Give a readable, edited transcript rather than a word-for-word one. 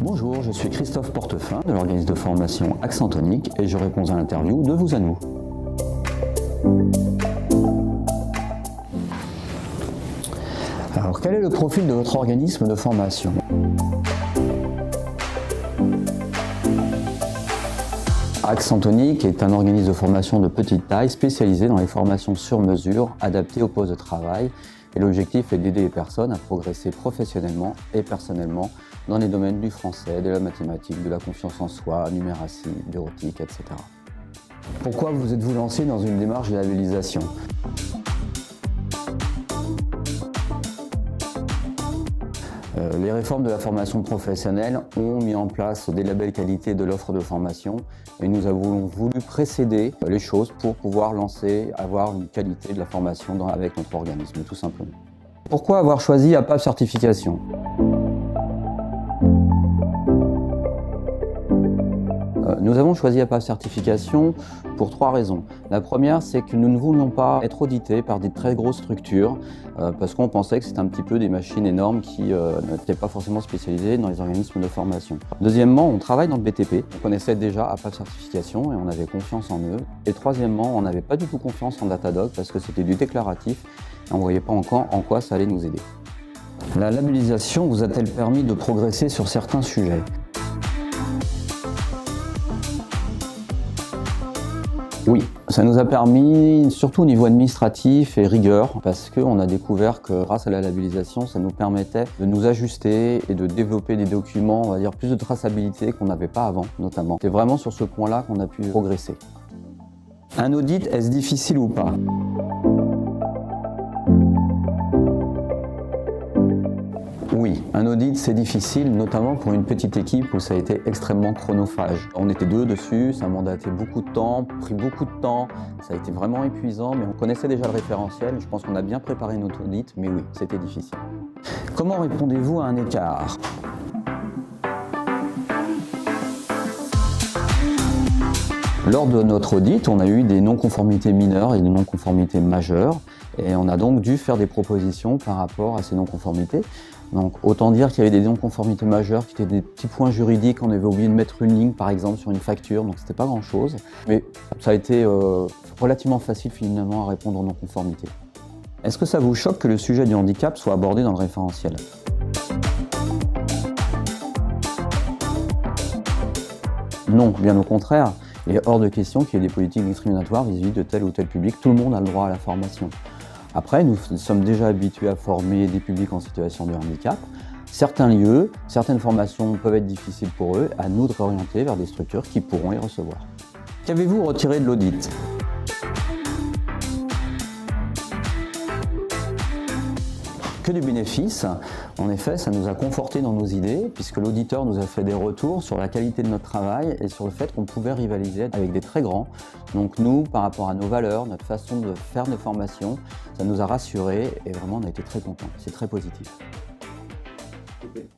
Bonjour, je suis Christophe Portefin de l'organisme de formation Accentonique et je réponds à l'interview de vous à nous. Alors, quel est le profil de votre organisme de formation ? Accentonique est un organisme de formation de petite taille spécialisé dans les formations sur mesure adaptées aux postes de travail. Et l'objectif est d'aider les personnes à progresser professionnellement et personnellement dans les domaines du français, de la mathématique, de la confiance en soi, numératie, bureautique, etc. Pourquoi vous êtes-vous lancé dans une démarche de labellisation ? Les réformes de la formation professionnelle ont mis en place des labels qualité de l'offre de formation et nous avons voulu précéder les choses pour pouvoir avoir une qualité de la formation avec notre organisme, tout simplement. Pourquoi avoir choisi APAV Certification ? Nous avons choisi APAV Certification pour 3 raisons. La première, c'est que nous ne voulions pas être audités par des très grosses structures parce qu'on pensait que c'était un petit peu des machines énormes qui n'étaient pas forcément spécialisées dans les organismes de formation. Deuxièmement, on travaille dans le BTP. On connaissait déjà APAV Certification et on avait confiance en eux. Et troisièmement, on n'avait pas du tout confiance en Datadog parce que c'était du déclaratif et on ne voyait pas encore en quoi ça allait nous aider. La labellisation vous a-t-elle permis de progresser sur certains sujets ? Oui, ça nous a permis, surtout au niveau administratif et rigueur, parce qu'on a découvert que grâce à la labellisation, ça nous permettait de nous ajuster et de développer des documents, on va dire, plus de traçabilité qu'on n'avait pas avant, notamment. C'est vraiment sur ce point-là qu'on a pu progresser. Un audit, est-ce difficile ou pas ? Oui, un audit c'est difficile, notamment pour une petite équipe où ça a été extrêmement chronophage. On était 2 dessus, ça mandatait beaucoup de temps, pris beaucoup de temps, ça a été vraiment épuisant, mais on connaissait déjà le référentiel, je pense qu'on a bien préparé notre audit, mais oui, c'était difficile. Comment répondez-vous à un écart ? Lors de notre audit, on a eu des non-conformités mineures et des non-conformités majeures, et on a donc dû faire des propositions par rapport à ces non-conformités. Donc autant dire qu'il y avait des non-conformités majeures qui étaient des petits points juridiques, on avait oublié de mettre une ligne par exemple sur une facture, donc c'était pas grand-chose. Mais ça a été relativement facile finalement à répondre aux non-conformités. Est-ce que ça vous choque que le sujet du handicap soit abordé dans le référentiel ? Non, bien au contraire. Il est hors de question qu'il y ait des politiques discriminatoires vis-à-vis de tel ou tel public. Tout le monde a le droit à la formation. Après, nous sommes déjà habitués à former des publics en situation de handicap. Certains lieux, certaines formations peuvent être difficiles pour eux, à nous de réorienter vers des structures qui pourront les recevoir. Qu'avez-vous retiré de l'audit ? Que du bénéfice. En effet, ça nous a confortés dans nos idées, puisque l'auditeur nous a fait des retours sur la qualité de notre travail et sur le fait qu'on pouvait rivaliser avec des très grands. Donc nous, par rapport à nos valeurs, notre façon de faire nos formations, ça nous a rassurés et vraiment on a été très contents. C'est très positif. Okay.